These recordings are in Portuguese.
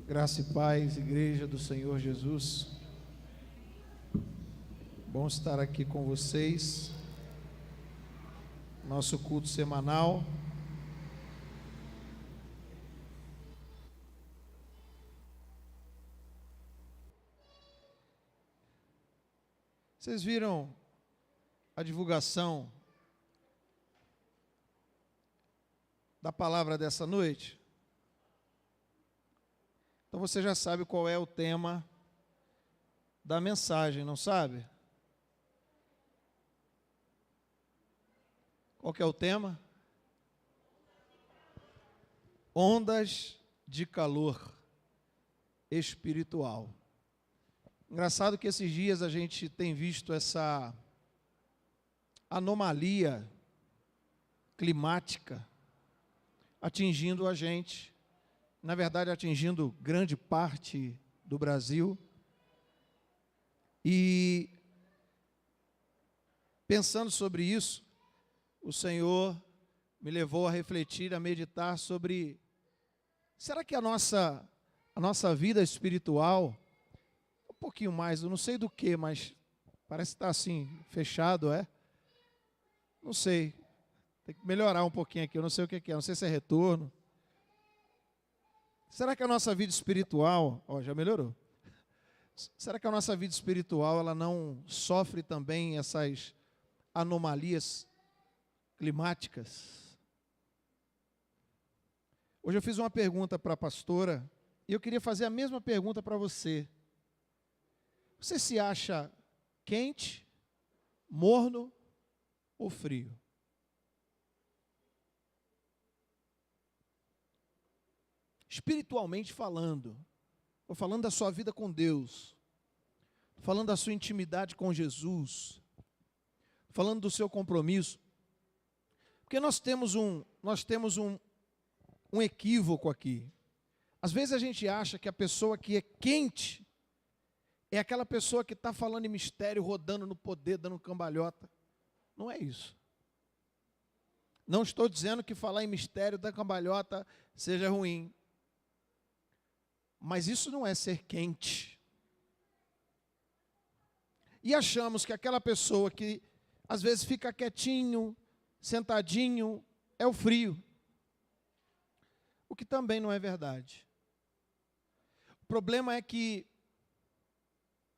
Graça e paz, Igreja do Senhor Jesus. Bom estar aqui com vocês. Nosso culto semanal. Vocês viram a divulgação da palavra dessa noite? Então você já sabe qual é o tema da mensagem, não sabe? Qual que é o tema? Ondas de calor espiritual. Engraçado que esses dias a gente tem visto essa anomalia climática atingindo a gente. Na verdade, atingindo grande parte do Brasil. E pensando sobre isso, o Senhor me levou a refletir, a meditar sobre: será que a nossa vida espiritual, um pouquinho mais, eu não sei do que, mas parece estar assim, fechado, é? Não sei, tem que melhorar um pouquinho aqui, eu não sei o que é, não sei se é retorno. Será que a nossa vida espiritual, já melhorou? Será que a nossa vida espiritual, ela não sofre também essas anomalias climáticas? Hoje eu fiz uma pergunta para a pastora, e eu queria fazer a mesma pergunta para você. Você se acha quente, morno ou frio? Espiritualmente falando, estou falando da sua vida com Deus, estou falando da sua intimidade com Jesus, falando do seu compromisso, porque nós temos um equívoco aqui. Às vezes a gente acha que a pessoa que é quente é aquela pessoa que está falando em mistério, rodando no poder, dando cambalhota. Não é isso. Não estou dizendo que falar em mistério, dar cambalhota, seja ruim. Mas isso não é ser quente. E achamos que aquela pessoa que às vezes fica quietinho, sentadinho, é o frio. O que também não é verdade. O problema é que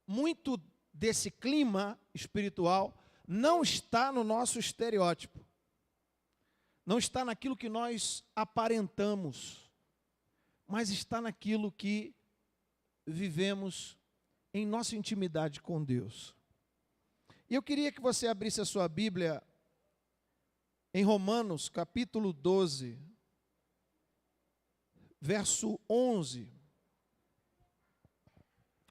muito desse clima espiritual não está no nosso estereótipo. Não está naquilo que nós aparentamos, mas está naquilo que vivemos em nossa intimidade com Deus. E eu queria que você abrisse a sua Bíblia em Romanos, capítulo 12, verso 11.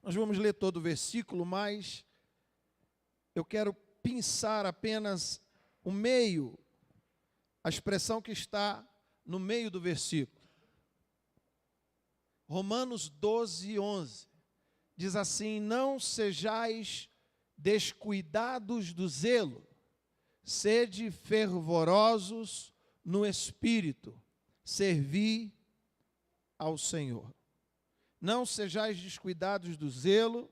Nós vamos ler todo o versículo, mas eu quero pensar apenas o meio, a expressão que está no meio do versículo. Romanos 12, 11, diz assim: não sejais descuidados do zelo, sede fervorosos no Espírito, servi ao Senhor. Não sejais descuidados do zelo,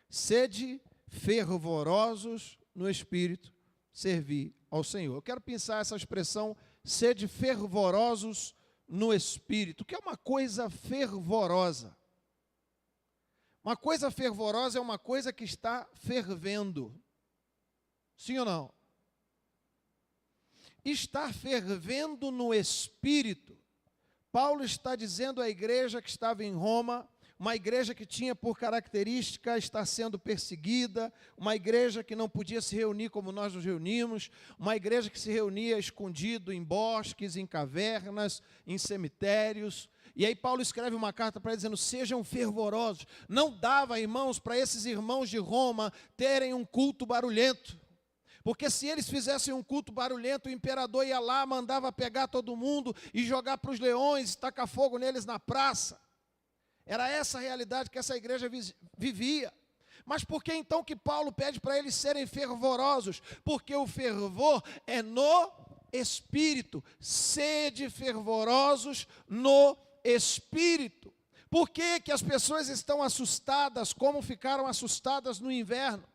sede fervorosos no Espírito, servi ao Senhor. Eu quero pensar essa expressão, sede fervorosos no Espírito. O que é uma coisa fervorosa? Uma coisa fervorosa é uma coisa que está fervendo. Sim ou não? Estar fervendo no Espírito. Paulo está dizendo à igreja que estava em Roma, uma igreja que tinha por característica estar sendo perseguida, uma igreja que não podia se reunir como nós nos reunimos, uma igreja que se reunia escondido em bosques, em cavernas, em cemitérios. E aí Paulo escreve uma carta para eles dizendo: sejam fervorosos. Não dava, irmãos, para esses irmãos de Roma terem um culto barulhento. Porque se eles fizessem um culto barulhento, o imperador ia lá, mandava pegar todo mundo e jogar para os leões, tacar fogo neles na praça. Era essa a realidade que essa igreja vivia. Mas por que então que Paulo pede para eles serem fervorosos? Porque o fervor é no Espírito. Sede fervorosos no Espírito. Por que que as pessoas estão assustadas, como ficaram assustadas no inverno?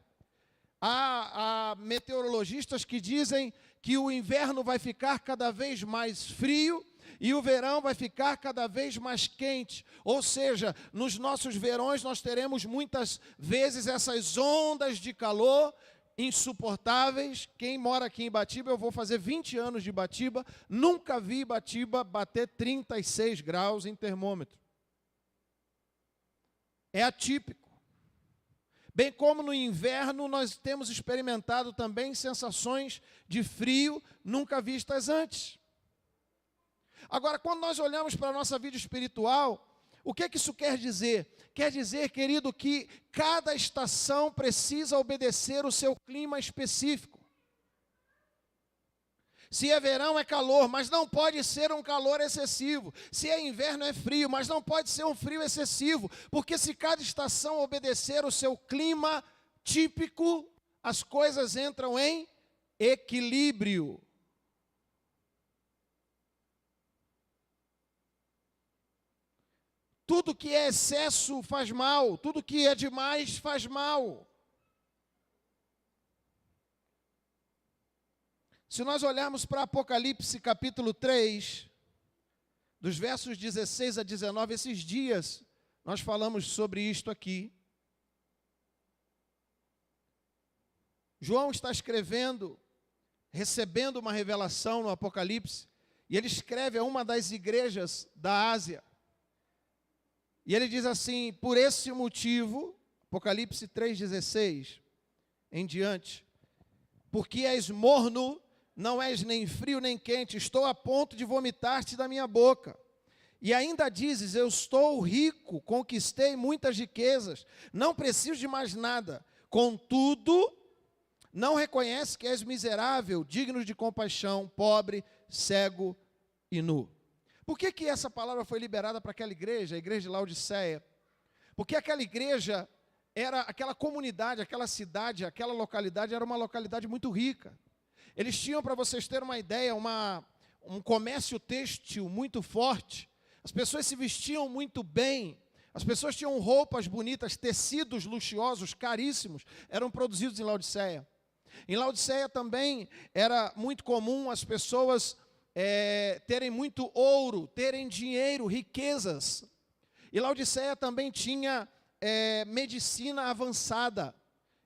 Há meteorologistas que dizem que o inverno vai ficar cada vez mais frio e o verão vai ficar cada vez mais quente. Ou seja, nos nossos verões nós teremos muitas vezes essas ondas de calor insuportáveis. Quem mora aqui em Ibatiba, eu vou fazer 20 anos de Ibatiba, nunca vi Ibatiba bater 36 graus em termômetro. É atípico. Bem como no inverno nós temos experimentado também sensações de frio nunca vistas antes. Agora, quando nós olhamos para a nossa vida espiritual, o que é que isso quer dizer? Quer dizer, querido, que cada estação precisa obedecer o seu clima específico. Se é verão, é calor, mas não pode ser um calor excessivo. Se é inverno, é frio, mas não pode ser um frio excessivo. Porque se cada estação obedecer o seu clima típico, as coisas entram em equilíbrio. Tudo que é excesso faz mal, tudo que é demais faz mal. Se nós olharmos para Apocalipse capítulo 3, dos versos 16 a 19, esses dias nós falamos sobre isto aqui. João está escrevendo, recebendo uma revelação no Apocalipse, e ele escreve a uma das igrejas da Ásia. E ele diz assim: por esse motivo, Apocalipse 3,16 em diante, porque és morno, não és nem frio nem quente, estou a ponto de vomitar-te da minha boca. E ainda dizes: eu estou rico, conquistei muitas riquezas, não preciso de mais nada. Contudo, não reconhece que és miserável, digno de compaixão, pobre, cego e nu. Por que que essa palavra foi liberada para aquela igreja, a igreja de Laodiceia? Porque aquela igreja era, aquela comunidade, aquela cidade, aquela localidade era uma localidade muito rica. Eles tinham, para vocês terem uma ideia, um comércio têxtil muito forte. As pessoas se vestiam muito bem. As pessoas tinham roupas bonitas, tecidos luxuosos, caríssimos, eram produzidos em Laodiceia. Em Laodiceia também era muito comum as pessoas terem muito ouro, terem dinheiro, riquezas. E Laodiceia também tinha medicina avançada.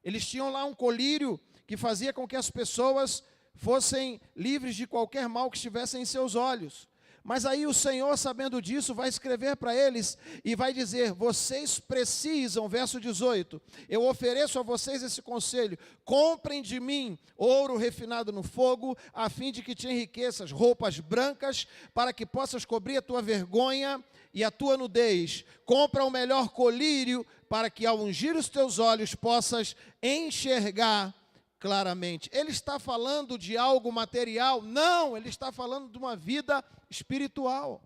Eles tinham lá um colírio que fazia com que as pessoas fossem livres de qualquer mal que estivessem em seus olhos. Mas aí o Senhor, sabendo disso, vai escrever para eles e vai dizer: vocês precisam, verso 18, eu ofereço a vocês esse conselho: comprem de mim ouro refinado no fogo, a fim de que te enriqueças, roupas brancas, para que possas cobrir a tua vergonha e a tua nudez. Compra o melhor colírio, para que ao ungir os teus olhos possas enxergar claramente. Ele está falando de algo material? Não, ele está falando de uma vida espiritual.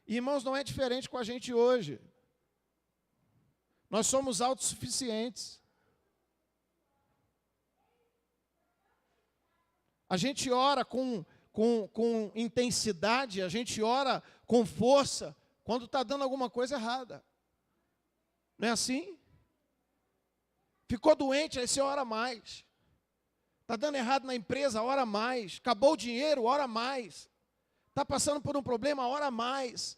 Irmãos, não é diferente com a gente hoje. Nós somos autossuficientes. A gente ora com intensidade, a gente ora com força, quando está dando alguma coisa errada. Não é assim? Ficou doente, aí você ora mais. Está dando errado na empresa, ora mais. Acabou o dinheiro, ora mais. Está passando por um problema, ora mais.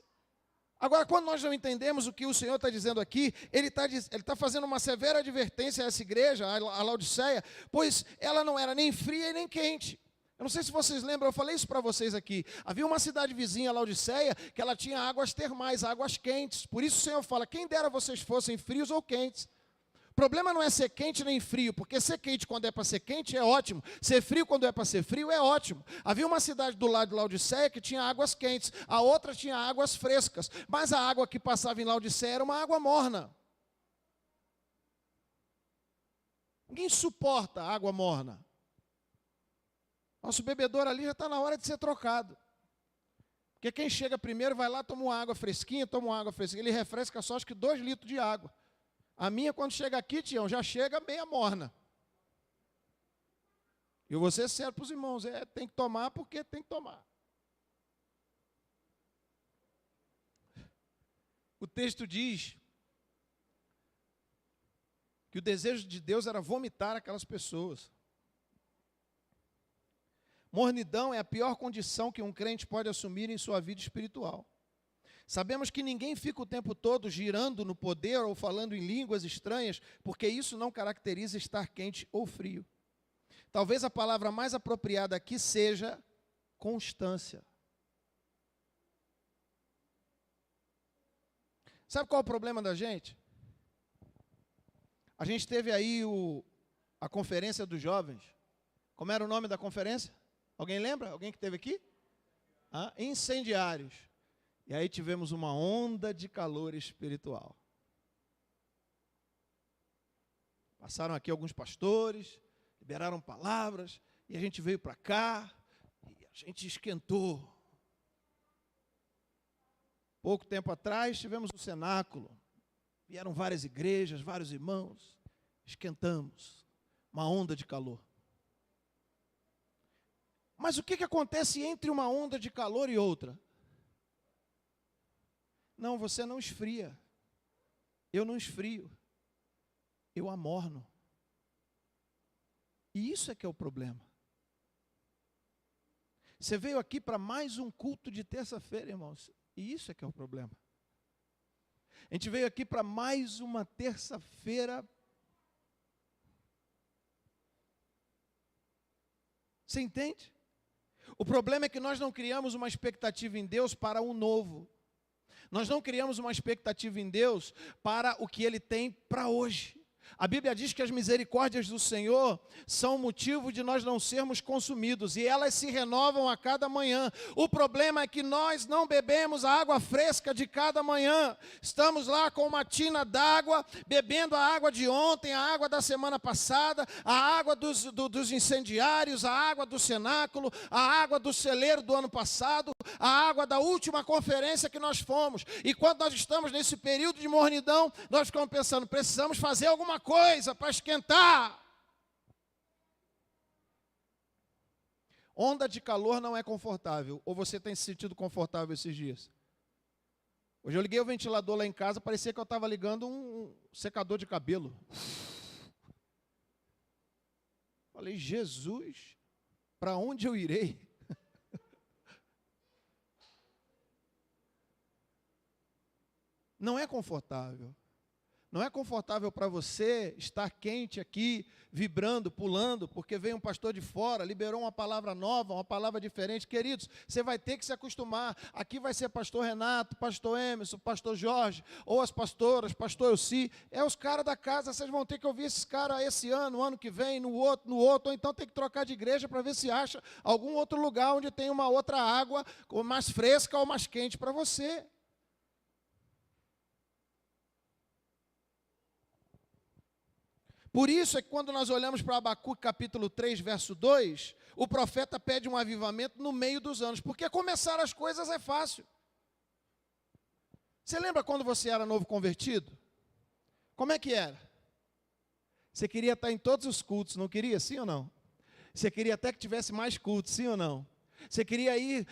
Agora, quando nós não entendemos o que o Senhor está dizendo aqui, Ele está fazendo uma severa advertência a essa igreja, a Laodiceia, pois ela não era nem fria e nem quente. Eu não sei se vocês lembram, eu falei isso para vocês aqui. Havia uma cidade vizinha, Laodiceia, que ela tinha águas termais, águas quentes. Por isso o Senhor fala: quem dera vocês fossem frios ou quentes. O problema não é ser quente nem frio, porque ser quente quando é para ser quente é ótimo. Ser frio quando é para ser frio é ótimo. Havia uma cidade do lado de Laodiceia que tinha águas quentes, a outra tinha águas frescas, mas a água que passava em Laodiceia era uma água morna. Ninguém suporta água morna. Nosso bebedouro ali já está na hora de ser trocado. Porque quem chega primeiro vai lá, toma uma água fresquinha, ele refresca só acho que 2 litros de água. A minha, quando chega aqui, Tião, já chega meia morna. E eu vou ser sério para os irmãos, tem que tomar porque tem que tomar. O texto diz que o desejo de Deus era vomitar aquelas pessoas. Mornidão é a pior condição que um crente pode assumir em sua vida espiritual. Sabemos que ninguém fica o tempo todo girando no poder ou falando em línguas estranhas, porque isso não caracteriza estar quente ou frio. Talvez a palavra mais apropriada aqui seja constância. Sabe qual é o problema da gente? A gente teve aí a conferência dos jovens. Como era o nome da conferência? Alguém lembra? Alguém que esteve aqui? Incendiários. E aí tivemos uma onda de calor espiritual. Passaram aqui alguns pastores, liberaram palavras, e a gente veio para cá, e a gente esquentou. Pouco tempo atrás tivemos o cenáculo, vieram várias igrejas, vários irmãos, esquentamos, uma onda de calor. Mas o que acontece entre uma onda de calor e outra? Não, você não esfria. Eu não esfrio. Eu amorno. E isso é que é o problema. Você veio aqui para mais um culto de terça-feira, irmãos. E isso é que é o problema. A gente veio aqui para mais uma terça-feira. Você entende? O problema é que nós não criamos uma expectativa em Deus para o novo. Nós não criamos uma expectativa em Deus para o que Ele tem para hoje. A Bíblia diz que as misericórdias do Senhor são motivo de nós não sermos consumidos, e elas se renovam a cada manhã. O problema é que nós não bebemos a água fresca de cada manhã. Estamos lá com uma tina d'água, bebendo a água de ontem, a água da semana passada, a água dos incendiários, a água do cenáculo, a água do celeiro do ano passado, a água da última conferência que nós fomos. E quando nós estamos nesse período de mornidão, nós ficamos pensando, precisamos fazer alguma coisa para esquentar. Onda de calor não é confortável. Ou você tem se sentido confortável esses dias? Hoje eu liguei o ventilador lá em casa, parecia que eu estava ligando um secador de cabelo. Falei, Jesus, para onde eu irei? Não é confortável. Não é confortável para você estar quente aqui, vibrando, pulando, porque veio um pastor de fora, liberou uma palavra nova, uma palavra diferente. Queridos, você vai ter que se acostumar. Aqui vai ser pastor Renato, pastor Emerson, pastor Jorge, ou as pastoras, pastor Elci. É os caras da casa, vocês vão ter que ouvir esses caras esse ano, ano que vem, no outro, ou então tem que trocar de igreja para ver se acha algum outro lugar onde tem uma outra água mais fresca ou mais quente para você. Por isso é que quando nós olhamos para Abacuque capítulo 3, verso 2, o profeta pede um avivamento no meio dos anos, porque começar as coisas é fácil. Você lembra quando você era novo convertido? Como é que era? Você queria estar em todos os cultos, não queria? Sim ou não? Você queria até que tivesse mais cultos, sim ou não? Você queria ir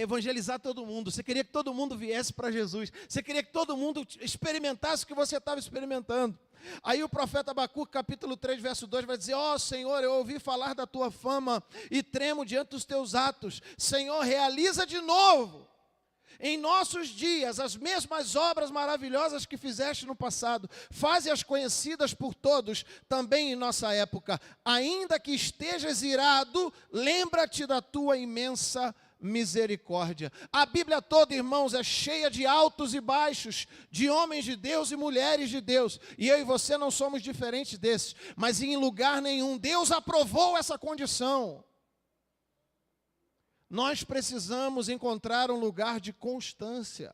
evangelizar todo mundo, você queria que todo mundo viesse para Jesus, você queria que todo mundo experimentasse o que você estava experimentando. Aí o profeta Abacuque, capítulo 3, verso 2, vai dizer, ó Senhor, eu ouvi falar da tua fama e tremo diante dos teus atos. Senhor, realiza de novo em nossos dias as mesmas obras maravilhosas que fizeste no passado. Faze-as conhecidas por todos, também em nossa época. Ainda que estejas irado, lembra-te da tua imensa misericórdia. A Bíblia toda, irmãos, é cheia de altos e baixos, de homens de Deus e mulheres de Deus, e eu e você não somos diferentes desses, mas em lugar nenhum Deus aprovou essa condição. Nós precisamos encontrar um lugar de constância.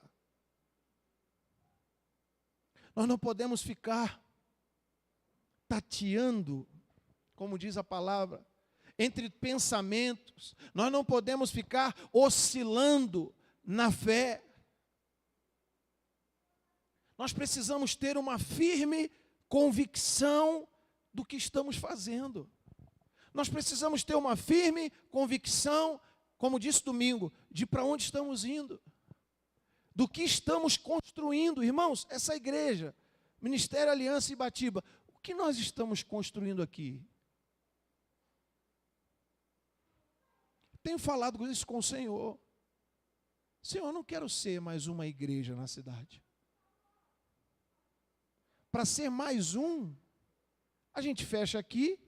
Nós não podemos ficar tateando, como diz a palavra, entre pensamentos. Nós não podemos ficar oscilando na fé. Nós precisamos ter uma firme convicção do que estamos fazendo. Nós precisamos ter uma firme convicção, como disse domingo, de para onde estamos indo. do que estamos construindo. Irmãos, essa igreja, Ministério Aliança Ibatiba, o que nós estamos construindo aqui? Tenho falado isso com o Senhor. Senhor, eu não quero ser mais uma igreja na cidade. Para ser mais um, a gente fecha aqui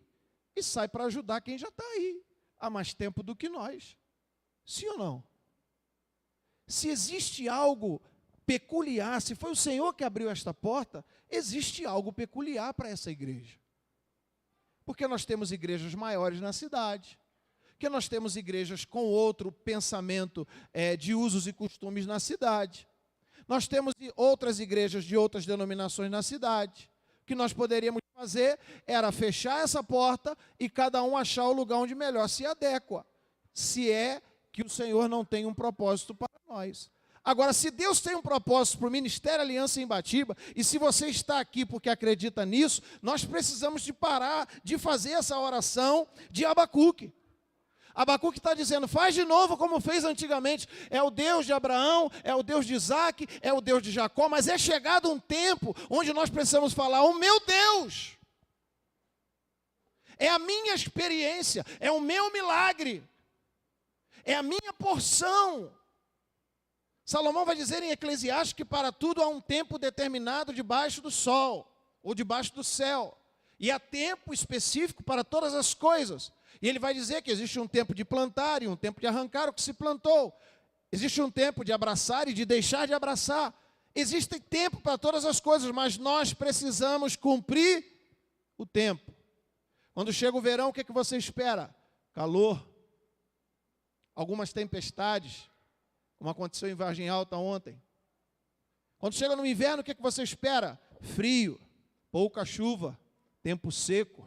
e sai para ajudar quem já está aí há mais tempo do que nós. Sim ou não? Se existe algo peculiar, se foi o Senhor que abriu esta porta, existe algo peculiar para essa igreja. Porque nós temos igrejas maiores na cidade, que nós temos igrejas com outro pensamento de usos e costumes na cidade. Nós temos outras igrejas de outras denominações na cidade. O que nós poderíamos fazer era fechar essa porta e cada um achar o lugar onde melhor se adequa, se é que o Senhor não tem um propósito para nós. Agora, se Deus tem um propósito para o Ministério Aliança Ibatiba, e se você está aqui porque acredita nisso, nós precisamos de parar de fazer essa oração de Abacuque. Abacuque está dizendo, faz de novo como fez antigamente. É o Deus de Abraão, é o Deus de Isaac, é o Deus de Jacó, mas é chegado um tempo onde nós precisamos falar, o meu Deus, é a minha experiência, é o meu milagre, é a minha porção. Salomão vai dizer em Eclesiastes que para tudo há um tempo determinado debaixo do sol, ou debaixo do céu, e há tempo específico para todas as coisas. E ele vai dizer que existe um tempo de plantar e um tempo de arrancar o que se plantou. Existe um tempo de abraçar e de deixar de abraçar. Existe tempo para todas as coisas, mas nós precisamos cumprir o tempo. Quando chega o verão, o que é que você espera? Calor. Algumas tempestades, como aconteceu em Vargem Alta ontem. Quando chega no inverno, o que é que você espera? Frio, pouca chuva, tempo seco.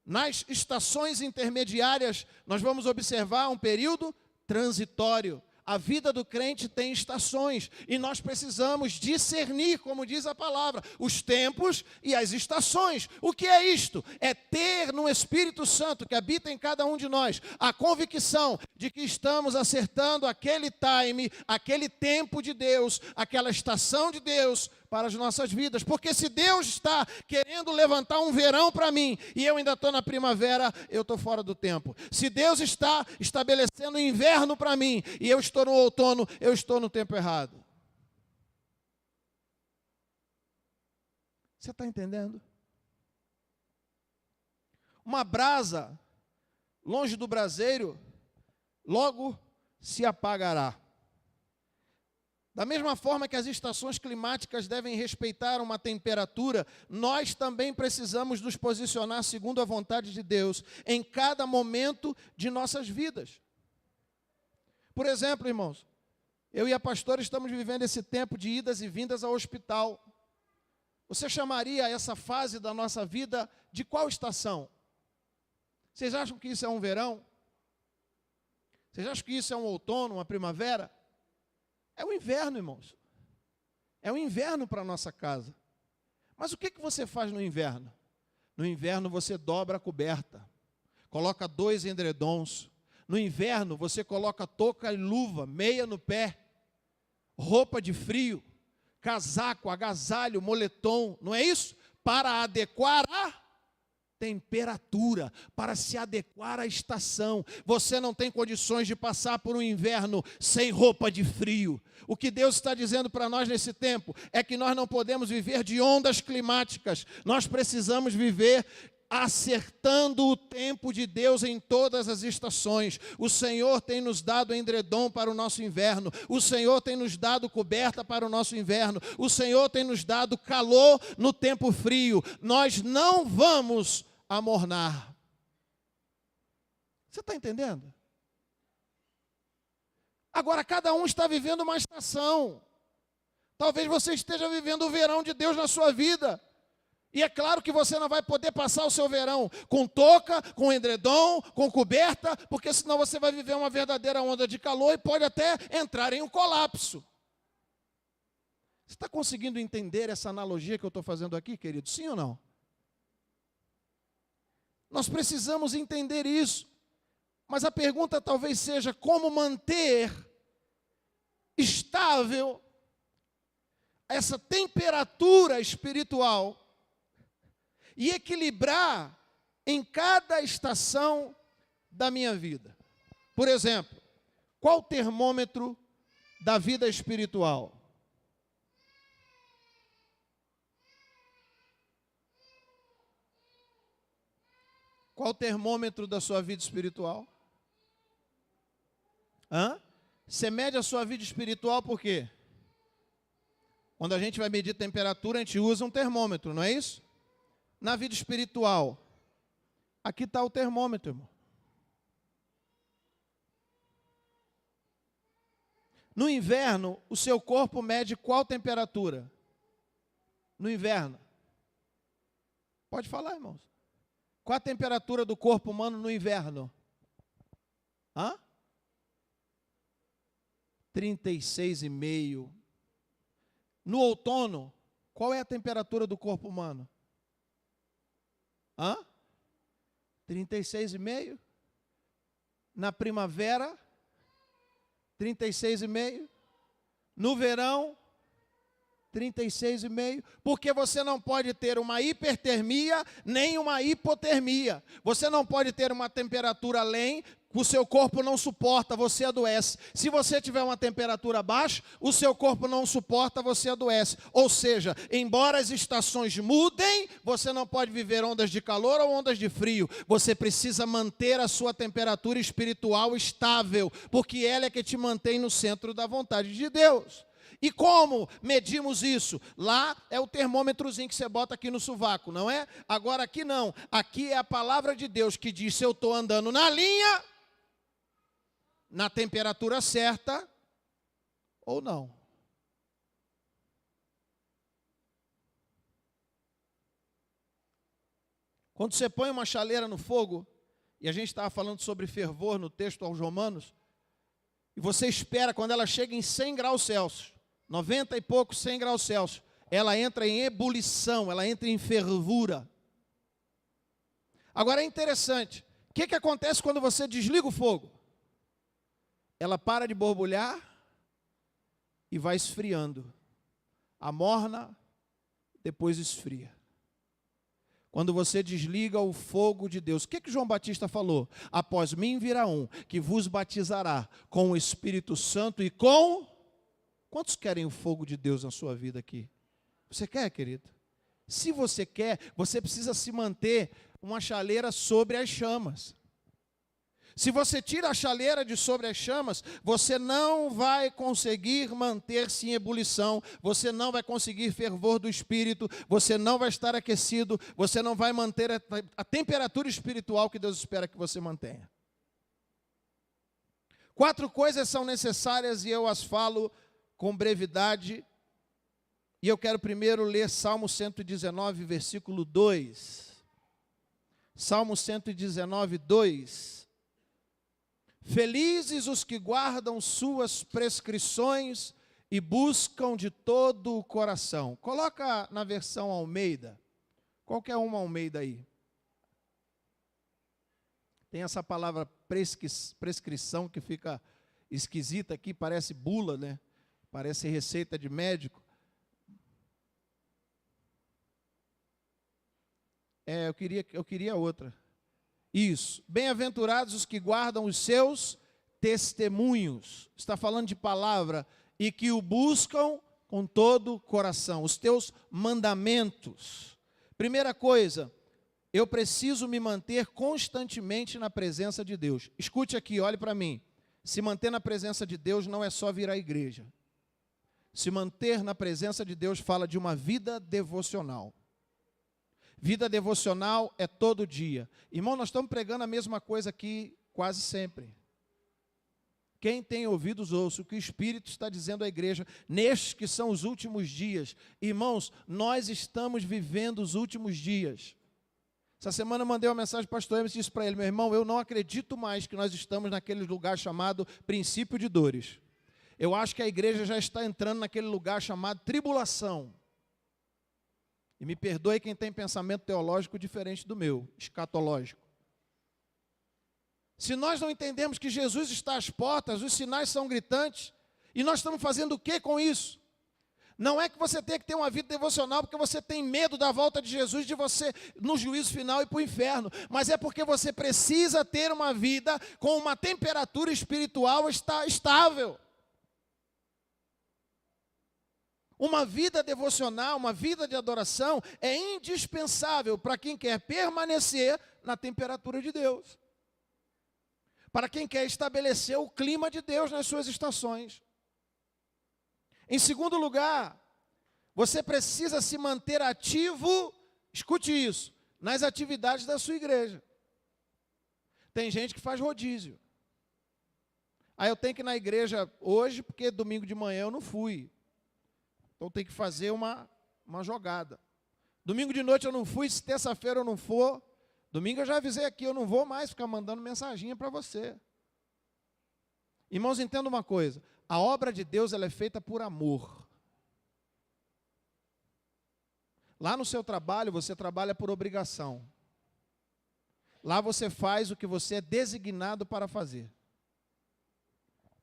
Nas estações intermediárias, nós vamos observar um período transitório. A vida do crente tem estações e nós precisamos discernir, como diz a palavra, os tempos e as estações. O que é isto? É ter no Espírito Santo que habita em cada um de nós a convicção de que estamos acertando aquele time, aquele tempo de Deus, aquela estação de Deus para as nossas vidas. Porque se Deus está querendo levantar um verão para mim e eu ainda estou na primavera, eu estou fora do tempo. Se Deus está estabelecendo inverno para mim e eu estou no outono, eu estou no tempo errado. Você está entendendo? Uma brasa longe do braseiro logo se apagará. Da mesma forma que as estações climáticas devem respeitar uma temperatura, nós também precisamos nos posicionar segundo a vontade de Deus em cada momento de nossas vidas. Por exemplo, irmãos, eu e a pastora estamos vivendo esse tempo de idas e vindas ao hospital. Você chamaria essa fase da nossa vida de qual estação? Vocês acham que isso é um verão? Vocês acham que isso é um outono, uma primavera? É o inverno, irmãos. É o inverno para a nossa casa. Mas o que você faz no inverno? No inverno você dobra a coberta, coloca 2 edredons. No inverno você coloca touca e luva, meia no pé, roupa de frio, casaco, agasalho, moletom, não é isso? Para adequar a temperatura, para se adequar à estação. Você não tem condições de passar por um inverno sem roupa de frio. O que Deus está dizendo para nós nesse tempo é que nós não podemos viver de ondas climáticas. Nós precisamos viver acertando o tempo de Deus em todas as estações. O Senhor tem nos dado edredom para o nosso inverno. O Senhor tem nos dado coberta para o nosso inverno. O Senhor tem nos dado calor no tempo frio. Nós não vamos amornar. Você está entendendo? Agora, cada um está vivendo uma estação. Talvez você esteja vivendo o verão de Deus na sua vida. E é claro que você não vai poder passar o seu verão com touca, com edredom, com coberta, porque senão você vai viver uma verdadeira onda de calor e pode até entrar em um colapso. Você está conseguindo entender essa analogia que eu estou fazendo aqui, querido? Sim ou não? Nós precisamos entender isso. Mas a pergunta talvez seja como manter estável, essa temperatura espiritual e equilibrar em cada estação da minha vida. Por exemplo, qual o termômetro da vida espiritual? Qual o termômetro da sua vida espiritual? Você mede a sua vida espiritual por quê? Quando a gente vai medir temperatura, a gente usa um termômetro, não é isso? Na vida espiritual, aqui está o termômetro, irmão. No inverno, o seu corpo mede qual temperatura? No inverno. Pode falar, irmãos. Qual a temperatura do corpo humano no inverno? 36,5. No outono, qual é a temperatura do corpo humano? 36,5. Na primavera, 36,5. No verão, 36,5. Porque você não pode ter uma hipertermia nem uma hipotermia. Você não pode ter uma temperatura além, o seu corpo não suporta, você adoece. Se você tiver uma temperatura baixa, o seu corpo não suporta, você adoece. Ou seja, embora as estações mudem, você não pode viver ondas de calor ou ondas de frio. Você precisa manter a sua temperatura espiritual estável, porque ela é que te mantém no centro da vontade de Deus. E como medimos isso? Lá é o termômetrozinho que você bota aqui no sovaco, não é? Agora aqui não. Aqui é a palavra de Deus que diz se eu estou andando na linha, na temperatura certa ou não. Quando você põe uma chaleira no fogo, e a gente estava falando sobre fervor no texto aos Romanos, e você espera quando ela chega em 100 graus Celsius, 90 e pouco, 100 graus Celsius, ela entra em ebulição, ela entra em fervura. Agora é interessante, o que acontece quando você desliga o fogo? Ela para de borbulhar e vai esfriando. Amorna, depois esfria. Quando você desliga o fogo de Deus, o que João Batista falou? Após mim virá um que vos batizará com o Espírito Santo e com... Quantos querem o fogo de Deus na sua vida aqui? Você quer, querido? Se você quer, você precisa se manter uma chaleira sobre as chamas. Se você tira a chaleira de sobre as chamas, você não vai conseguir manter-se em ebulição, você não vai conseguir fervor do Espírito, você não vai estar aquecido, você não vai manter a temperatura espiritual que Deus espera que você mantenha. 4 coisas são necessárias e eu as falo com brevidade. E eu quero primeiro ler Salmo 119, versículo 2. Salmo 119, 2. Felizes os que guardam suas prescrições e buscam de todo o coração. Coloca na versão Almeida. Qualquer uma Almeida aí. Tem essa palavra prescrição que fica esquisita aqui, parece bula, né? Parece receita de médico. Eu queria outra. Isso. Bem-aventurados os que guardam os seus testemunhos. Está falando de palavra. E que o buscam com todo o coração. Os teus mandamentos. Primeira coisa, eu preciso me manter constantemente na presença de Deus. Escute aqui, olhe para mim. Se manter na presença de Deus não é só vir à igreja. Se manter na presença de Deus fala de uma vida devocional. Vida devocional é todo dia. Irmão, nós estamos pregando a mesma coisa aqui quase sempre. Quem tem ouvidos, ouça o que o Espírito está dizendo à igreja, nestes que são os últimos dias. Irmãos, nós estamos vivendo os últimos dias. Essa semana eu mandei uma mensagem para o pastor Emerson e disse para ele, meu irmão, eu não acredito mais que nós estamos naquele lugar chamado princípio de dores. Eu acho que a igreja já está entrando naquele lugar chamado tribulação. E me perdoe quem tem pensamento teológico diferente do meu, escatológico. Se nós não entendemos que Jesus está às portas, os sinais são gritantes, E nós estamos fazendo o que com isso? Não é que você tenha que ter uma vida devocional porque você tem medo da volta de Jesus, de você no juízo final ir para o inferno, mas é porque você precisa ter uma vida com uma temperatura espiritual estável. Uma vida devocional, uma vida de adoração é indispensável para quem quer permanecer na temperatura de Deus. Para quem quer estabelecer o clima de Deus nas suas estações. Em segundo lugar, você precisa se manter ativo, escute isso, nas atividades da sua igreja. Tem gente que faz rodízio. Aí eu tenho que ir na igreja hoje, porque domingo de manhã eu não fui. Então tem que fazer uma jogada. Domingo de noite eu não fui, se terça-feira eu não for. Domingo eu já avisei aqui, eu não vou mais ficar mandando mensaginha para você. Irmãos, entenda uma coisa. A obra de Deus ela é feita por amor. Lá no seu trabalho, você trabalha por obrigação. Lá você faz o que você é designado para fazer.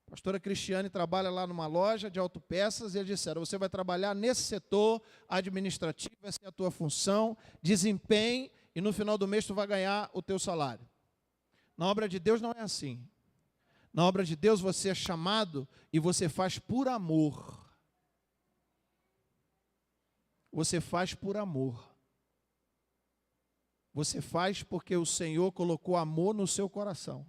A pastora Cristiane trabalha lá numa loja de autopeças e eles disseram, você vai trabalhar nesse setor administrativo, essa é a tua função, desempenhe e no final do mês tu vai ganhar o teu salário. Na obra de Deus não é assim. Na obra de Deus você é chamado e você faz por amor. Você faz por amor. Você faz porque o Senhor colocou amor no seu coração.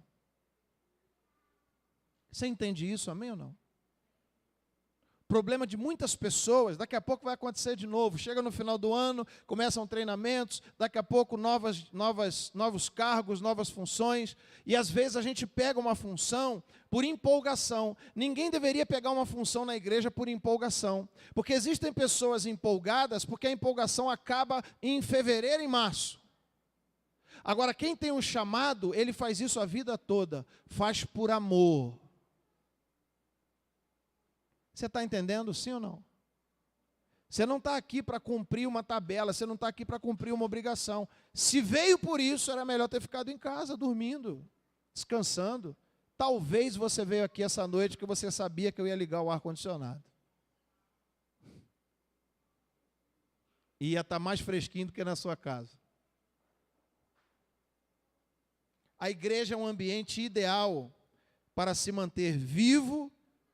Você entende isso, amém ou não? Problema de muitas pessoas, daqui a pouco vai acontecer de novo. Chega no final do ano, começam treinamentos, daqui a pouco novos cargos, novas funções. E às vezes a gente pega uma função por empolgação. Ninguém deveria pegar uma função na igreja por empolgação. Porque existem pessoas empolgadas, porque a empolgação acaba em fevereiro e março. Agora, quem tem um chamado, ele faz isso a vida toda. Faz por amor. Você está entendendo, sim ou não? Você não está aqui para cumprir uma tabela, você não está aqui para cumprir uma obrigação. Se veio por isso, era melhor ter ficado em casa, dormindo, descansando. Talvez você veio aqui essa noite que você sabia que eu ia ligar o ar-condicionado. E ia estar mais fresquinho do que na sua casa. A igreja é um ambiente ideal para se manter vivo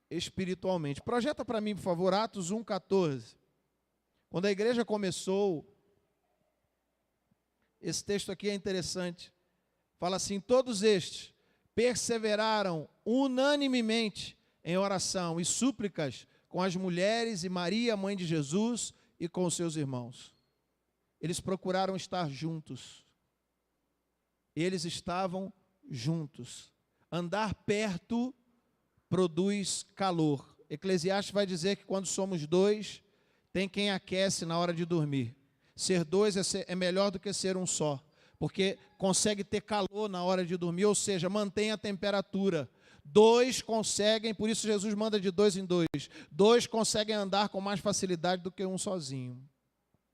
espiritualmente. Projeta para mim, por favor, Atos 1,14. Quando a igreja começou, esse texto aqui é interessante. Fala assim, todos estes perseveraram unanimemente em oração e súplicas com as mulheres e Maria, mãe de Jesus, e com os seus irmãos. Eles procuraram estar juntos. Eles estavam juntos. Andar perto produz calor. Eclesiastes vai dizer que quando somos dois, tem quem aquece na hora de dormir. Ser dois é melhor do que ser um só, porque consegue ter calor na hora de dormir, ou seja, mantém a temperatura. Dois conseguem, por isso Jesus manda de dois em dois. Dois conseguem andar com mais facilidade do que um sozinho.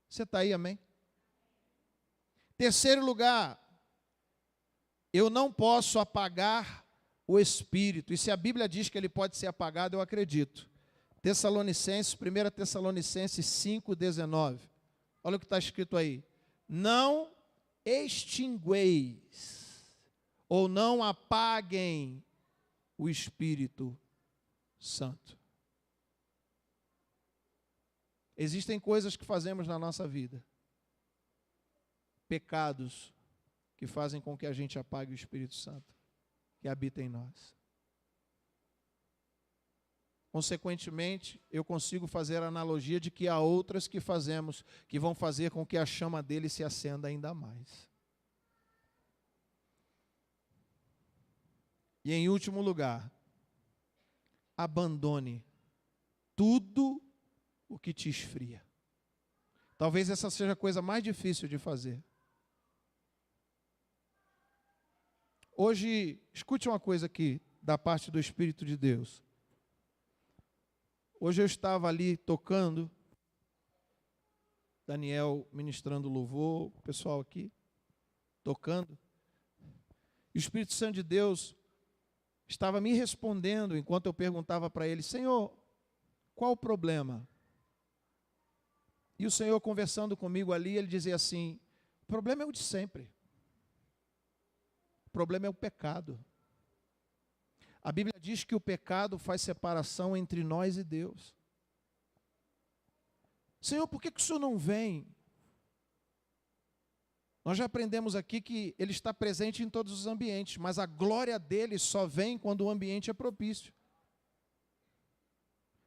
Você está aí, amém? Terceiro lugar, eu não posso apagar o Espírito. E se a Bíblia diz que ele pode ser apagado, eu acredito. 1 Tessalonicenses 5,19. Olha o que está escrito aí. Não extingueis, ou não apaguem o Espírito Santo. Existem coisas que fazemos na nossa vida. Pecados que fazem com que a gente apague o Espírito Santo que habita em nós. Consequentemente, eu consigo fazer a analogia de que há outras que fazemos, que vão fazer com que a chama dele se acenda ainda mais. E em último lugar, abandone tudo o que te esfria. Talvez essa seja a coisa mais difícil de fazer. Hoje, escute uma coisa aqui, da parte do Espírito de Deus. Hoje eu estava ali tocando, Daniel ministrando louvor, o pessoal aqui, tocando. E o Espírito Santo de Deus estava me respondendo enquanto eu perguntava para ele: Senhor, qual o problema? E o Senhor conversando comigo ali, ele dizia assim: o problema é o de sempre. O problema é o pecado. A Bíblia diz que o pecado faz separação entre nós e Deus. Senhor, por que o Senhor não vem? Nós já aprendemos aqui que Ele está presente em todos os ambientes, mas a glória dEle só vem quando o ambiente é propício.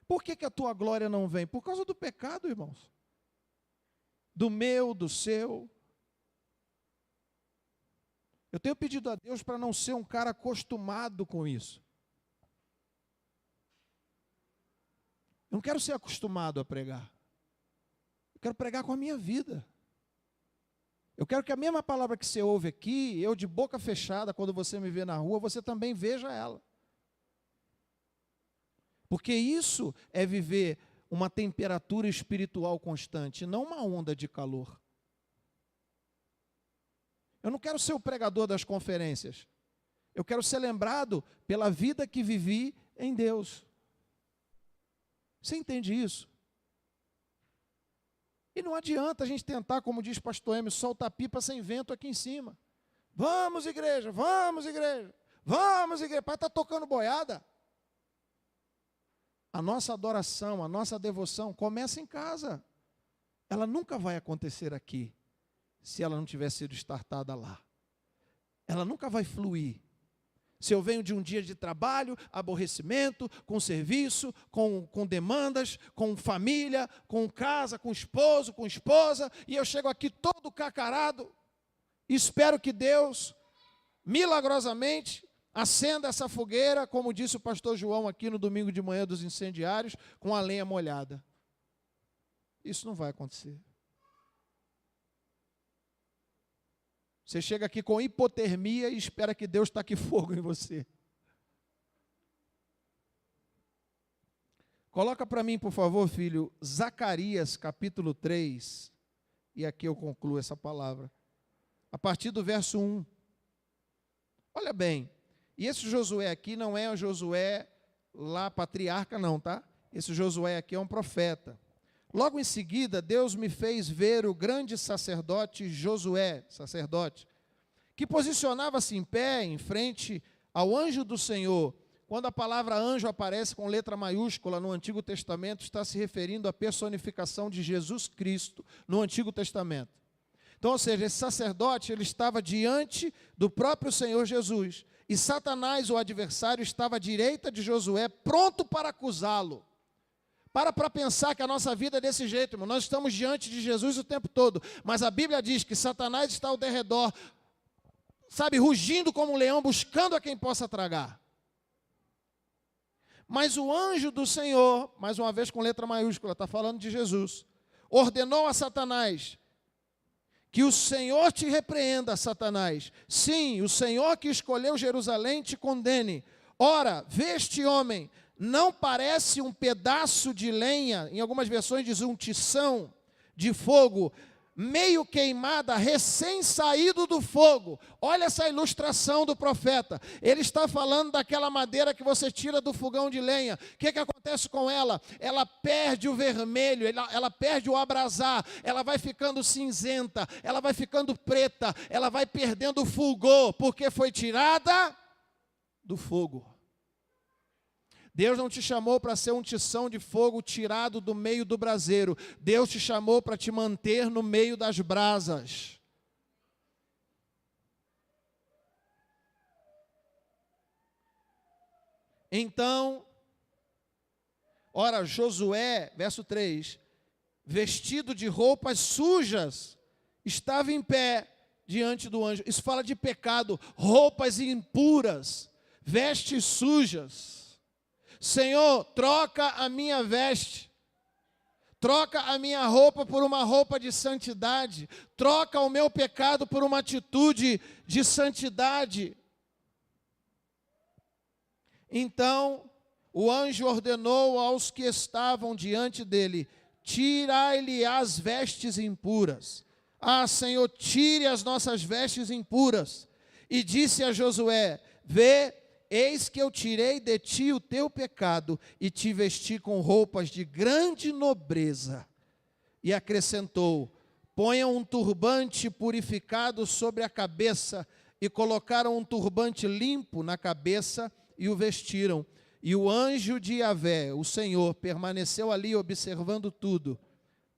Por que a tua glória não vem? Por causa do pecado, irmãos. Do meu, do seu. Eu tenho pedido a Deus para não ser um cara acostumado com isso. Eu não quero ser acostumado a pregar. Eu quero pregar com a minha vida. Eu quero que a mesma palavra que você ouve aqui, eu de boca fechada, quando você me vê na rua, você também veja ela. Porque isso é viver uma temperatura espiritual constante, não uma onda de calor. Eu não quero ser o pregador das conferências. Eu quero ser lembrado pela vida que vivi em Deus. Você entende isso? E não adianta a gente tentar, como diz pastor Emílio, soltar pipa sem vento aqui em cima. Vamos, igreja, vamos, igreja, vamos, igreja. Pai, está tocando boiada. A nossa adoração, a nossa devoção começa em casa. Ela nunca vai acontecer aqui, se ela não tiver sido startada lá. Ela nunca vai fluir. Se eu venho de um dia de trabalho, aborrecimento, com serviço, com demandas, com família, com casa, com esposo, com esposa, e eu chego aqui todo cacarado, e espero que Deus, milagrosamente, acenda essa fogueira, como disse o pastor João aqui no domingo de manhã dos incendiários, com a lenha molhada. Isso não vai acontecer. Você chega aqui com hipotermia e espera que Deus taque fogo em você. Coloca para mim, por favor, filho, Zacarias capítulo 3, e aqui eu concluo essa palavra. A partir do verso 1. Olha bem, e esse Josué aqui não é o Josué lá patriarca não, tá? Esse Josué aqui é um profeta. Logo em seguida, Deus me fez ver o grande sacerdote Josué, sacerdote, que posicionava-se em pé em frente ao anjo do Senhor. Quando a palavra anjo aparece com letra maiúscula no Antigo Testamento, está se referindo à personificação de Jesus Cristo no Antigo Testamento. Então, ou seja, esse sacerdote, ele estava diante do próprio Senhor Jesus, e Satanás, o adversário, estava à direita de Josué, pronto para acusá-lo. Para pensar que a nossa vida é desse jeito, irmão. Nós estamos diante de Jesus o tempo todo, mas a Bíblia diz que Satanás está ao derredor, sabe, rugindo como um leão, buscando a quem possa tragar. Mas o anjo do Senhor, mais uma vez com letra maiúscula, está falando de Jesus, ordenou a Satanás: que o Senhor te repreenda, Satanás. Sim, o Senhor que escolheu Jerusalém te condene. Ora, vê este homem, não parece um pedaço de lenha, em algumas versões diz um tição de fogo, meio queimada, recém-saído do fogo. Olha essa ilustração do profeta. Ele está falando daquela madeira que você tira do fogão de lenha. O que acontece com ela? Ela perde o vermelho, ela perde o abrasar, ela vai ficando cinzenta, ela vai ficando preta, ela vai perdendo o fulgor, porque foi tirada do fogo. Deus não te chamou para ser um tição de fogo tirado do meio do braseiro. Deus te chamou para te manter no meio das brasas. Então, ora, Josué, verso 3, vestido de roupas sujas, estava em pé diante do anjo. Isso fala de pecado, roupas impuras, vestes sujas. Senhor, troca a minha veste, troca a minha roupa por uma roupa de santidade, troca o meu pecado por uma atitude de santidade. Então, o anjo ordenou aos que estavam diante dele: tirai-lhe as vestes impuras. Ah, Senhor, tire as nossas vestes impuras. E disse a Josué: vê, eis que eu tirei de ti o teu pecado e te vesti com roupas de grande nobreza. E acrescentou: ponham um turbante purificado sobre a cabeça. E colocaram um turbante limpo na cabeça e o vestiram. E o anjo de Yahvé, o Senhor, permaneceu ali observando tudo.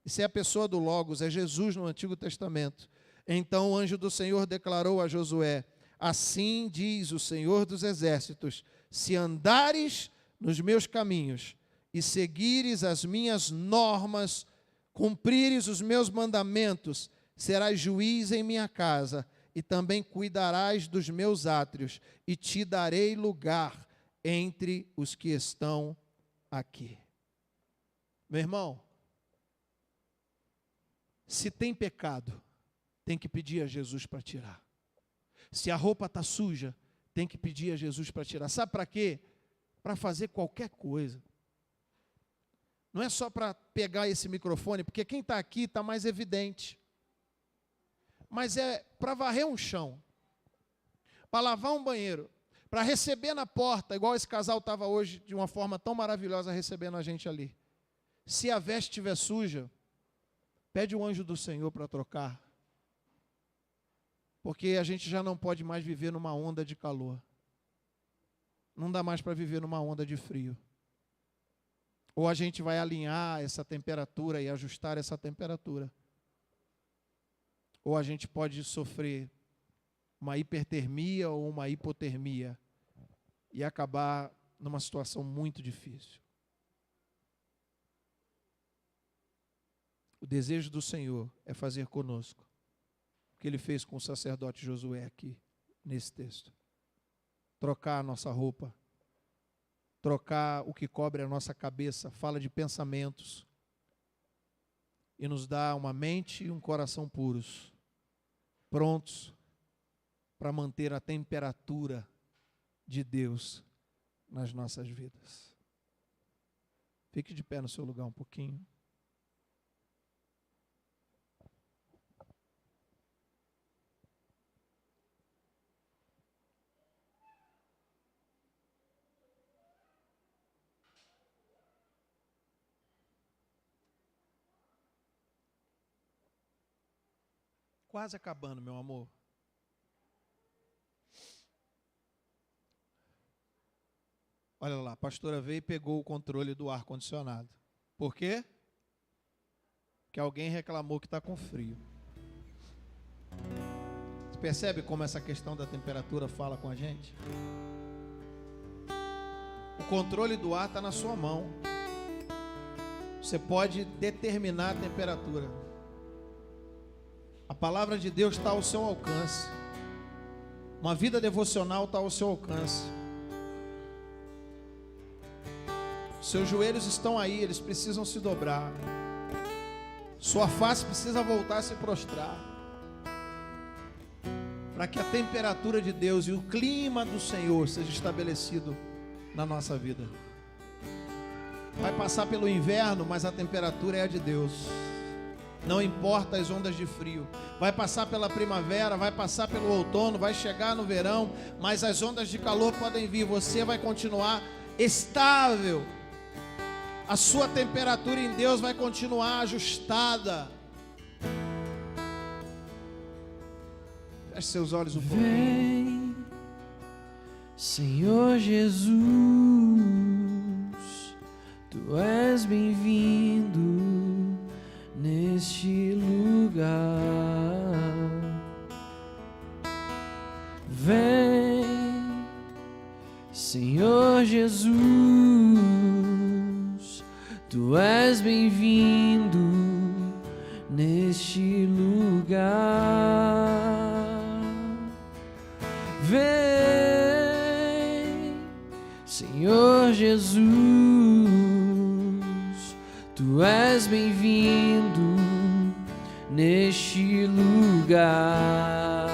Isso é a pessoa do Logos, é Jesus no Antigo Testamento. Então o anjo do Senhor declarou a Josué: assim diz o Senhor dos Exércitos, se andares nos meus caminhos e seguires as minhas normas, cumprires os meus mandamentos, serás juiz em minha casa e também cuidarás dos meus átrios e te darei lugar entre os que estão aqui. Meu irmão, se tem pecado, tem que pedir a Jesus para tirar. Se a roupa está suja, tem que pedir a Jesus para tirar. Sabe para quê? Para fazer qualquer coisa. Não é só para pegar esse microfone, porque quem está aqui está mais evidente. Mas é para varrer um chão, para lavar um banheiro, para receber na porta, igual esse casal estava hoje, de uma forma tão maravilhosa, recebendo a gente ali. Se a veste estiver suja, pede o anjo do Senhor para trocar. Porque a gente já não pode mais viver numa onda de calor. Não dá mais para viver numa onda de frio. Ou a gente vai alinhar essa temperatura e ajustar essa temperatura. Ou a gente pode sofrer uma hipertermia ou uma hipotermia e acabar numa situação muito difícil. O desejo do Senhor é fazer conosco o que Ele fez com o sacerdote Josué aqui, nesse texto. Trocar a nossa roupa, trocar o que cobre a nossa cabeça, fala de pensamentos, e nos dá uma mente e um coração puros, prontos para manter a temperatura de Deus nas nossas vidas. Fique de pé no seu lugar um pouquinho. Quase acabando, meu amor. Olha lá, a pastora veio e pegou o controle do ar-condicionado. Por quê? Porque alguém reclamou que está com frio. Você percebe como essa questão da temperatura fala com a gente? O controle do ar está na sua mão. Você pode determinar a temperatura. A palavra de Deus está ao seu alcance. Uma vida devocional está ao seu alcance. Seus joelhos estão aí, eles precisam se dobrar. Sua face precisa voltar a se prostrar. Para que a temperatura de Deus e o clima do Senhor seja estabelecido na nossa vida. Vai passar pelo inverno, mas a temperatura é a de Deus. Não importa as ondas de frio. Vai passar pela primavera, vai passar pelo outono, vai chegar no verão, mas as ondas de calor podem vir. Você vai continuar estável. A sua temperatura em Deus vai continuar ajustada. Feche seus olhos um pouquinho. Vem, Senhor Jesus, Tu és bem-vindo neste lugar. Vem, Senhor Jesus, Tu és bem-vindo neste lugar. Vem, Senhor Jesus, Tu és bem-vindo neste lugar.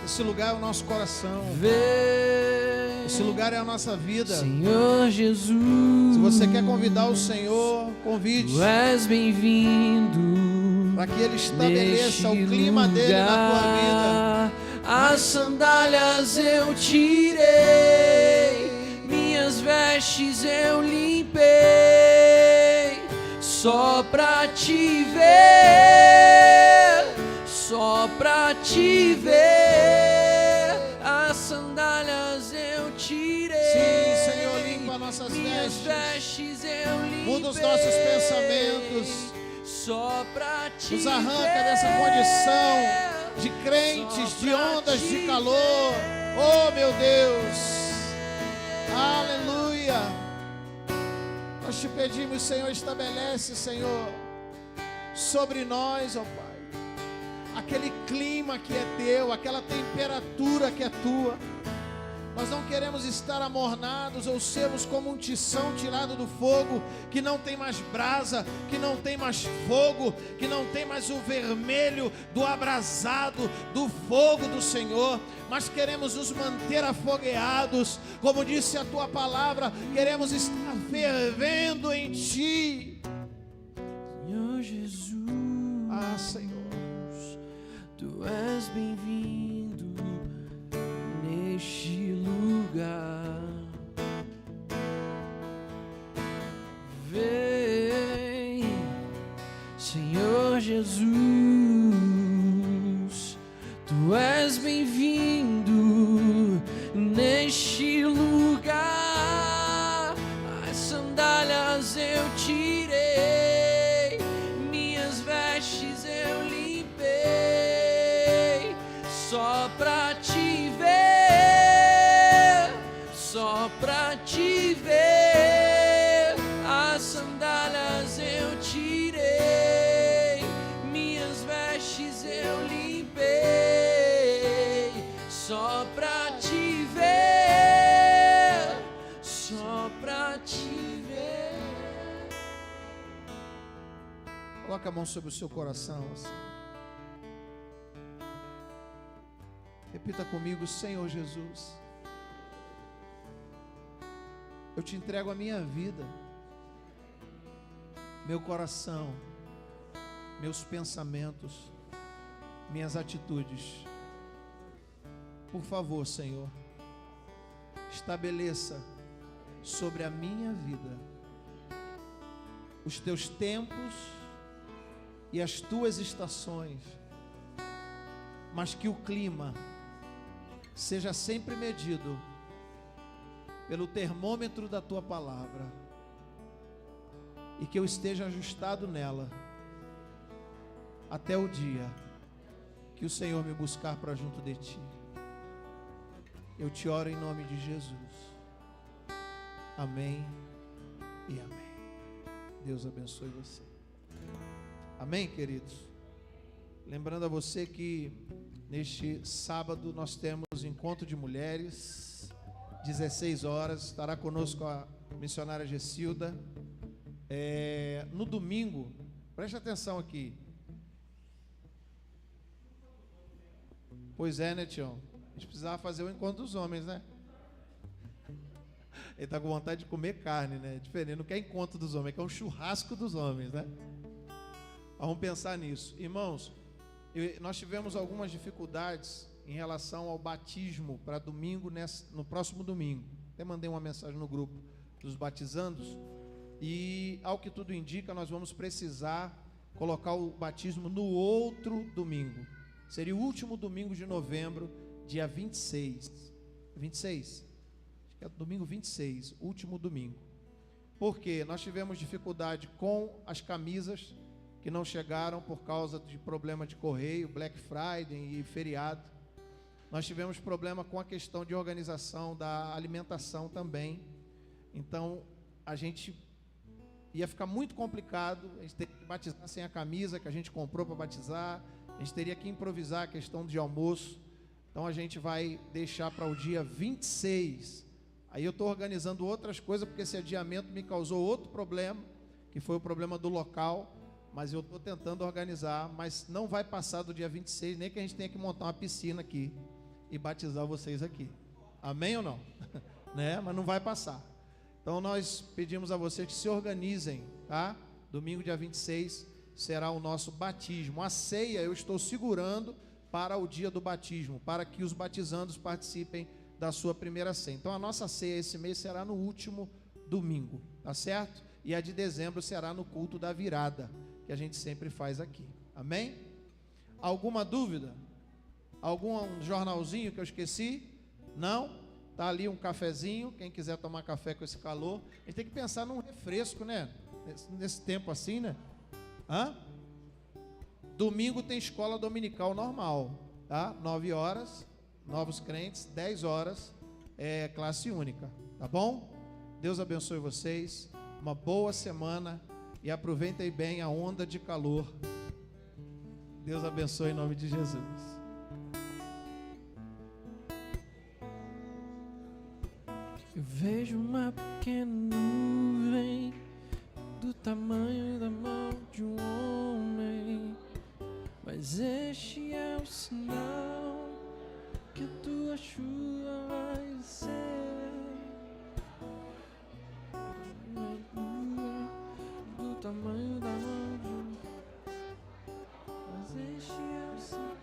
Esse lugar é o nosso coração. Vem, Esse lugar é a nossa vida. Senhor Jesus, Se você quer convidar o Senhor, convide. Tu és bem-vindo Para que Ele estabeleça o clima dele na tua vida. as sandálias eu tirei, minhas vestes eu limpei, só pra te ver, só pra te ver, as sandálias eu tirei. Sim, Senhor, limpa nossas minhas vestes, vestes eu limpei, muda os nossos pensamentos, só pra te nos arranca ver, dessa condição de crentes, de ondas de calor. Oh, meu Deus, aleluia. Nós te pedimos, Senhor, estabelece, Senhor, sobre nós, ó Pai, aquele clima que é teu, aquela temperatura que é tua. Nós não queremos estar amornados ou sermos como um tição tirado do fogo, que não tem mais brasa, que não tem mais fogo, que não tem mais o vermelho do abrasado, do fogo do Senhor, mas queremos nos manter afogueados, como disse a tua palavra, queremos estar fervendo em ti. Senhor Jesus, Ah, Senhor, tu és bem-vindo neste lugar. Vem, Senhor Jesus, tu és bem-vindo neste lugar. As sandálias eu tirei, minhas vestes eu limpei, só pra te ver, só pra te ver, as sandálias eu tirei, minhas vestes eu limpei, só pra te ver, só pra te ver. coloca a mão sobre o seu coração assim. Repita comigo: Senhor Jesus, eu te entrego a minha vida, meu coração, meus pensamentos, minhas atitudes. Por favor, Senhor, estabeleça sobre a minha vida os teus tempos e as tuas estações, mas que o clima seja sempre medido pelo termômetro da tua palavra, e que eu esteja ajustado nela até o dia que o Senhor me buscar para junto de ti. Eu te oro em nome de Jesus. Amém e amém. Deus abençoe você. Amém, queridos? Lembrando a você que neste sábado nós temos encontro de mulheres, 16 horas, estará conosco a missionária Gessilda. No domingo, preste atenção aqui. Pois é, né, Tião? A gente precisava fazer o encontro dos homens, né? Ele está com vontade de comer carne, né? É diferente, não quer encontro dos homens, quer um churrasco dos homens, né? Vamos pensar nisso. Irmãos, nós tivemos algumas dificuldades em relação ao batismo para domingo, no próximo domingo. Até mandei uma mensagem no grupo dos batizandos. E, ao que tudo indica, nós vamos precisar colocar o batismo no outro domingo. Seria o último domingo de novembro, dia 26. 26? Acho que é domingo 26, último domingo. Porque nós tivemos dificuldade com as camisas que não chegaram por causa de problema de correio, Black Friday e feriado. Nós tivemos problema com a questão de organização da alimentação também. Então, a gente ia ficar muito complicado, a gente teria que batizar sem a camisa que a gente comprou para batizar, a gente teria que improvisar a questão de almoço. Então a gente vai deixar para o dia 26. Aí eu estou organizando outras coisas, porque esse adiamento me causou outro problema, que foi o problema do local, mas eu estou tentando organizar, mas não vai passar do dia 26, nem que a gente tenha que montar uma piscina aqui e batizar vocês aqui. Amém ou não? Né? Mas não vai passar. Então nós pedimos a vocês que se organizem, tá? Domingo dia 26 será o nosso batismo. A ceia eu estou segurando para o dia do batismo, para que os batizandos participem da sua primeira ceia. Então a nossa ceia esse mês será no último domingo, tá certo? E a de dezembro será no culto da virada, que a gente sempre faz aqui. Amém? Alguma dúvida? Algum jornalzinho que eu esqueci? Não? Tá ali um cafezinho, quem quiser tomar café com esse calor. A gente tem que pensar num refresco, né? Nesse tempo assim, né? Hã? Domingo tem escola dominical normal, tá? 9 horas, novos crentes, 10 horas, classe única, tá bom? Deus abençoe vocês, uma boa semana e aproveitem bem a onda de calor. Deus abençoe em nome de Jesus. Eu vejo uma pequena nuvem do tamanho da mão de um homem, mas este é o sinal que a tua chuva vai ser. Do tamanho da mão de um, mas este é o sinal.